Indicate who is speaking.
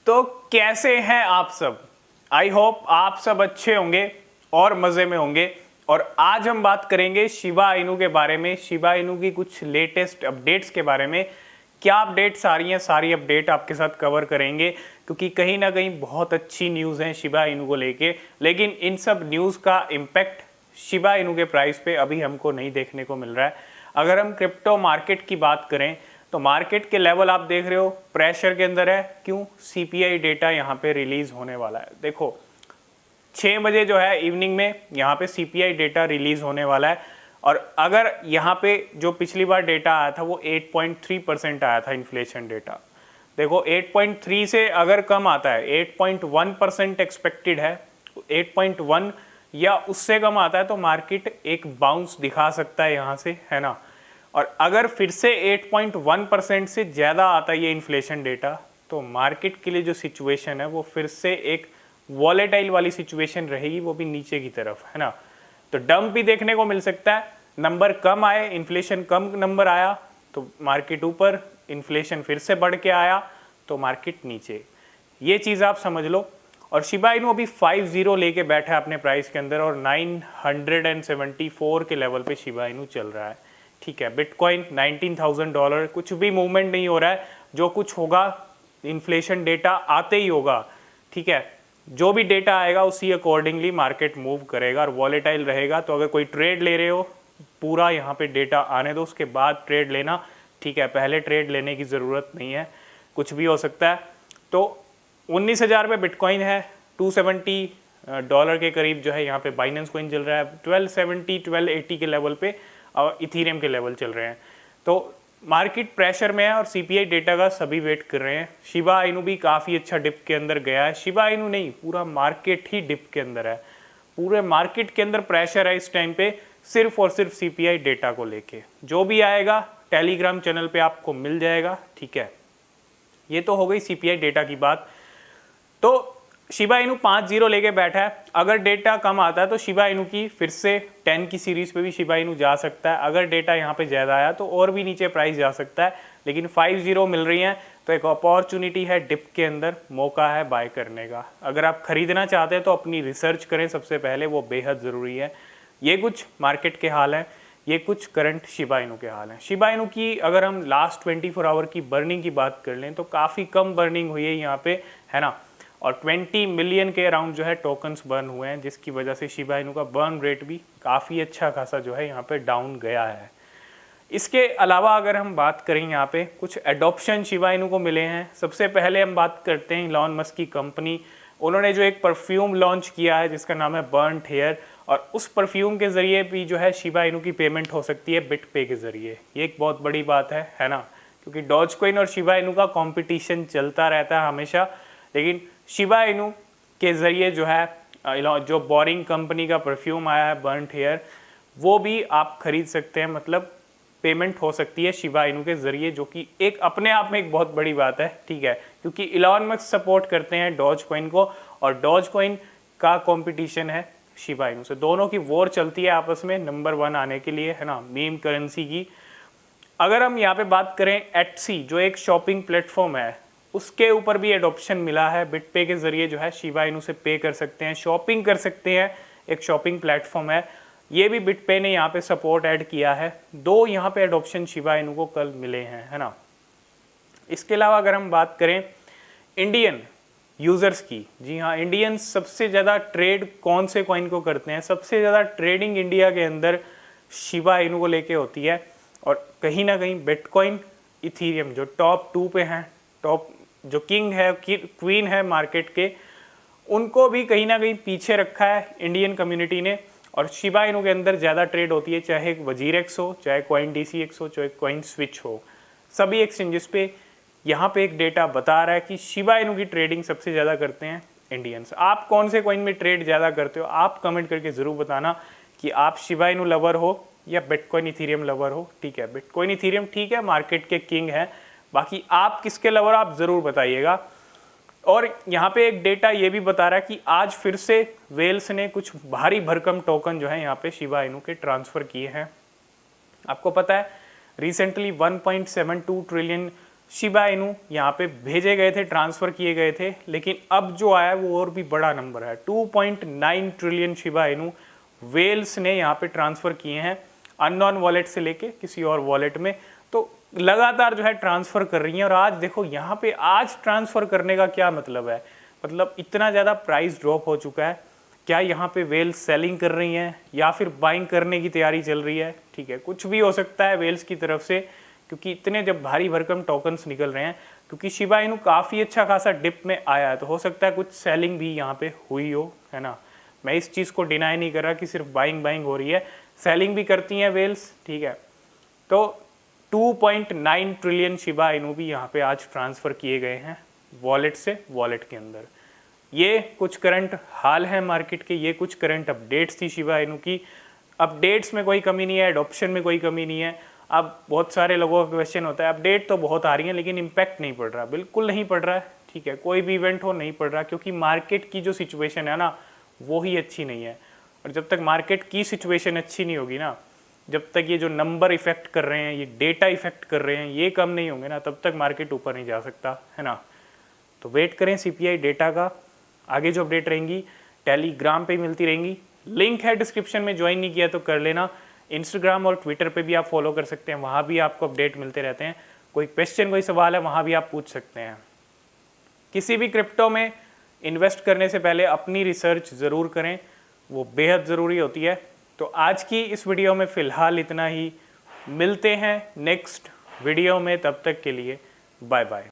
Speaker 1: तो कैसे हैं आप सब? आई होप आप सब अच्छे होंगे और मज़े में होंगे। और आज हम बात करेंगे शिबा इनू के बारे में, शिबा इनू की कुछ लेटेस्ट अपडेट्स के बारे में। क्या अपडेट्स आ रही हैं, सारी अपडेट आपके साथ कवर करेंगे, क्योंकि कहीं ना कहीं बहुत अच्छी न्यूज़ हैं शिबा इनू को लेके। लेकिन इन सब न्यूज़ का इम्पैक्ट शिबा इनू के प्राइस पे अभी हमको नहीं देखने को मिल रहा है। अगर हम क्रिप्टो मार्केट की बात करें तो मार्केट के लेवल आप देख रहे हो प्रेशर के अंदर है। क्यों? सीपीआई डेटा यहाँ पे रिलीज होने वाला है। देखो 6 बजे जो है इवनिंग में यहाँ पे सीपीआई डेटा रिलीज होने वाला है। और अगर यहाँ पे जो पिछली बार डेटा आया था वो 8.3% आया था इन्फ्लेशन डेटा। देखो 8.3 से अगर कम आता है, 8.1% एक्सपेक्टेड है, 8.1 या उससे कम आता है तो मार्केट एक बाउंस दिखा सकता है यहाँ से, है ना। और अगर फिर से 8.1% से ज़्यादा आता है ये इन्फ्लेशन डेटा तो मार्केट के लिए जो सिचुएशन है वो फिर से एक वॉलेटाइल वाली सिचुएशन रहेगी, वो भी नीचे की तरफ, है ना। तो डंप भी देखने को मिल सकता है। नंबर कम आए, इन्फ्लेशन कम नंबर आया तो मार्केट ऊपर, इन्फ्लेशन फिर से बढ़ के आया तो मार्केट नीचे। ये चीज़ आप समझ लो। और शिबा इनू अभी 50 लेके बैठा है अपने प्राइस के अंदर और 974 के लेवल पे शिबा इनू चल रहा है। ठीक है, बिटकॉइन $19,000, कुछ भी मूवमेंट नहीं हो रहा है। जो कुछ होगा इन्फ्लेशन डेटा आते ही होगा। ठीक है, जो भी डेटा आएगा उसी अकॉर्डिंगली मार्केट मूव करेगा और वॉलेटाइल रहेगा। तो अगर कोई ट्रेड ले रहे हो, पूरा यहाँ पे डेटा आने दो, उसके बाद ट्रेड लेना। ठीक है, पहले ट्रेड लेने की ज़रूरत नहीं है, कुछ भी हो सकता है। तो 19,000 पे बिटकॉइन है, $270 के करीब जो है यहाँ पे बाइनेंस कॉइन चल रहा है, 1270 1280 के लेवल पे और इथीरियम के लेवल चल रहे हैं। तो मार्केट प्रेशर में है और सीपीआई डेटा का सभी वेट कर रहे हैं। शिबा इनू भी काफ़ी अच्छा डिप के अंदर गया है। शिबा इनू नहीं, पूरा मार्केट ही डिप के अंदर है। पूरे मार्केट के अंदर प्रेशर है इस टाइम पे, सिर्फ और सिर्फ सीपीआई डेटा को लेके। जो भी आएगा टेलीग्राम चैनल पे आपको मिल जाएगा। ठीक है, ये तो हो गई सीपीआई डेटा की बात। तो शिबा इनू 50 लेके बैठा है। अगर डेटा कम आता है तो शिबा इनू की फिर से 10 की सीरीज पे भी शिबा इनू जा सकता है। अगर डेटा यहाँ पे ज़्यादा आया तो और भी नीचे प्राइस जा सकता है, लेकिन 50 मिल रही हैं तो एक अपॉर्चुनिटी है डिप के अंदर, मौका है बाय करने का। अगर आप खरीदना चाहते हैं तो अपनी रिसर्च करें सबसे पहले, वो बेहद ज़रूरी है। ये कुछ मार्केट के हाल हैं, ये कुछ करंट शिबा इनू के हाल हैं। शिबा इनू की अगर हम लास्ट 24 आवर की बर्निंग की बात कर लें तो काफ़ी कम बर्निंग हुई है यहाँ पे, है ना। और 20 मिलियन के अराउंड जो है टोकन्स बर्न हुए हैं, जिसकी वजह से शिबा इनू का बर्न रेट भी काफ़ी अच्छा खासा जो है यहाँ पे डाउन गया है। इसके अलावा अगर हम बात करें यहाँ पे कुछ एडॉप्शन शिबा इनू को मिले हैं। सबसे पहले हम बात करते हैं इलॉन मस्क की कंपनी, उन्होंने जो एक परफ्यूम लॉन्च किया है जिसका नाम है बर्न्ड हेयर, और उस परफ्यूम के ज़रिए भी जो है शिबा इनू की पेमेंट हो सकती है बिटपे के ज़रिए। ये एक बहुत बड़ी बात है ना, क्योंकि डॉजकॉइन और शिबा इनू का कॉम्पिटिशन चलता रहता है हमेशा। लेकिन शिबा इनू के ज़रिए जो है जो बोरिंग कंपनी का परफ्यूम आया है बर्न्ड हेयर, वो भी आप खरीद सकते हैं। मतलब पेमेंट हो सकती है शिबा इनू के ज़रिए, जो कि एक अपने आप में एक बहुत बड़ी बात है। ठीक है, क्योंकि इलॉन मस्क सपोर्ट करते हैं डॉजकॉइन को और डॉजकॉइन का कंपटीशन है शिबा इनू से। दोनों की वॉर चलती है आपस में नंबर 1 आने के लिए, है ना, मीम करेंसी की। अगर हम यहाँ पे बात करें एटसी, जो एक शॉपिंग प्लेटफॉर्म है, उसके ऊपर भी एडॉप्शन मिला है। बिटपे के ज़रिए जो है शिबा इनू से पे कर सकते हैं, शॉपिंग कर सकते हैं। एक शॉपिंग प्लेटफॉर्म है, ये भी बिटपे ने यहाँ पे सपोर्ट ऐड किया है। 2 यहाँ पे एडॉप्शन शिबा इनू को कल मिले हैं, है ना। इसके अलावा अगर हम बात करें इंडियन यूज़र्स की, जी हाँ, इंडियंस सबसे ज़्यादा ट्रेड कौन से कॉइन को करते हैं? सबसे ज़्यादा ट्रेडिंग इंडिया के अंदर शिबा इनू को लेके होती है। और कहीं ना कहीं बिटकॉइन, इथीरियम जो टॉप 2 पे हैं, टॉप जो किंग है, क्वीन है मार्केट के, उनको भी कहीं ना कहीं पीछे रखा है इंडियन कम्युनिटी ने। और शिबा इनू के अंदर ज़्यादा ट्रेड होती है, चाहे वजीरेक्स हो, चाहे कॉइन DCX हो, चाहे कॉइन स्विच हो। सभी एक्सचेंजेस पे यहाँ पे एक डेटा बता रहा है कि शिबा इनू की ट्रेडिंग सबसे ज़्यादा करते हैं इंडियंस। आप कौन से कॉइन में ट्रेड ज़्यादा करते हो? आप कमेंट करके ज़रूर बताना कि आप शिबा इनू लवर हो या बिटकॉइन इथीरियम लवर हो। ठीक है, बिटकॉइन इथीरियम ठीक है, मार्केट के किंग है, बाकी आप किसके लवर आप ज़रूर बताइएगा। और यहाँ पे एक डेटा ये भी बता रहा है कि आज फिर से वेल्स ने कुछ भारी भरकम टोकन जो है यहाँ पे शिबा इनू के ट्रांसफ़र किए हैं। आपको पता है रिसेंटली 1.72 ट्रिलियन शिबा इनू यहाँ पे भेजे गए थे, ट्रांसफ़र किए गए थे, लेकिन अब जो आया है वो और भी बड़ा नंबर है। 2.9 ट्रिलियन शिबा इनू वेल्स ने यहाँ पे ट्रांसफ़र किए हैं अननोन वॉलेट से लेके किसी और वॉलेट में। तो लगातार जो है ट्रांसफ़र कर रही हैं। और आज देखो यहाँ पे आज ट्रांसफ़र करने का क्या मतलब है, मतलब इतना ज़्यादा प्राइस ड्रॉप हो चुका है, क्या यहाँ पे वेल्स सेलिंग कर रही हैं या फिर बाइंग करने की तैयारी चल रही है। ठीक है, कुछ भी हो सकता है वेल्स की तरफ से, क्योंकि इतने जब भारी भरकम टोकन्स निकल रहे हैं, क्योंकि शिबा इनू काफ़ी अच्छा खासा डिप में आया है, तो हो सकता है कुछ सेलिंग भी यहाँ पे हुई हो, है ना। मैं इस चीज़ को डिनाई नहीं कर रहा कि सिर्फ बाइंग हो रही है, सेलिंग भी करती हैं वेल्स। ठीक है, तो 2.9 ट्रिलियन शिबा इनू भी यहाँ पे आज ट्रांसफ़र किए गए हैं वॉलेट से वॉलेट के अंदर। ये कुछ करंट हाल है मार्केट के, ये कुछ करंट अपडेट्स थी शिबा इनू की। अपडेट्स में कोई कमी नहीं है, एडॉप्शन में कोई कमी नहीं है। अब बहुत सारे लोगों का क्वेश्चन होता है अपडेट तो बहुत आ रही है लेकिन इम्पैक्ट नहीं पड़ रहा, बिल्कुल नहीं पड़ रहा है। ठीक है, कोई भी इवेंट हो नहीं पड़ रहा, क्योंकि मार्केट की जो सिचुएशन है ना वो ही अच्छी नहीं है। और जब तक मार्केट की सिचुएशन अच्छी नहीं होगी ना, जब तक ये जो नंबर इफेक्ट कर रहे हैं, ये डेटा इफेक्ट कर रहे हैं, ये कम नहीं होंगे ना, तब तक मार्केट ऊपर नहीं जा सकता, है ना। तो वेट करें सीपीआई डेटा का, आगे जो अपडेट रहेंगी टेलीग्राम पे मिलती रहेंगी। लिंक है डिस्क्रिप्शन में, ज्वाइन नहीं किया तो कर लेना। इंस्टाग्राम और ट्विटर पे भी आप फॉलो कर सकते हैं, वहाँ भी आपको अपडेट मिलते रहते हैं। कोई क्वेश्चन कोई सवाल है वहाँ भी आप पूछ सकते हैं। किसी भी क्रिप्टो में इन्वेस्ट करने से पहले अपनी रिसर्च ज़रूर करें, वो बेहद ज़रूरी होती है। तो आज की इस वीडियो में फ़िलहाल इतना ही, मिलते हैं नेक्स्ट वीडियो में, तब तक के लिए बाय बाय।